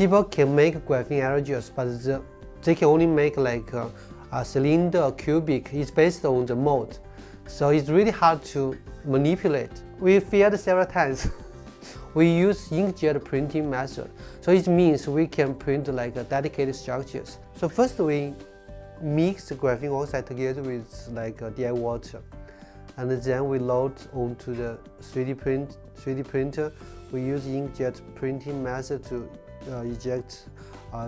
People can make graphene aerogels, but they can only make like a cylinder or cubic. It's based on the mold, so it's really hard to manipulate. We failed several times. We use inkjet printing method, so it means we can print like dedicated structures. So first we mix the graphene oxide together with like DI water, and then we load onto the 3D printer. We use inkjet printing method to eject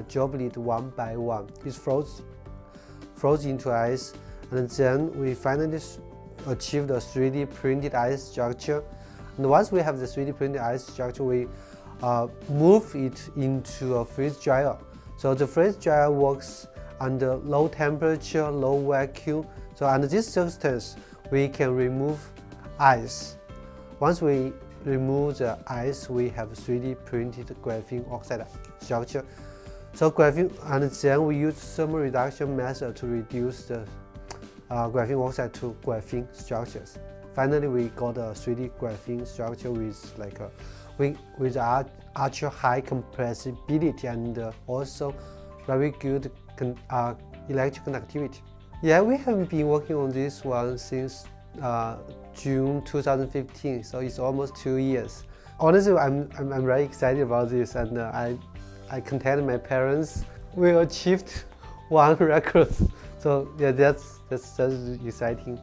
droplet one by one. It's froze into ice, and then we finally achieve the 3D printed ice structure. And once we have the 3D printed ice structure, we move it into a freeze dryer. So the freeze dryer works under low temperature, low vacuum. So under this circumstance, we can remove ice. Once we remove the ice, we have 3D printed graphene oxide structure. So graphene, and then we use thermal reduction method to reduce the graphene oxide to graphene structures. Finally, we got a 3D graphene structure with like with ultra high compressibility and also very good electric conductivity. Yeah, we have been working on this one since June 2015, so it's almost 2 years. Honestly, I'm very excited about this, and I contacted my parents. We achieved one record, so yeah, that's exciting.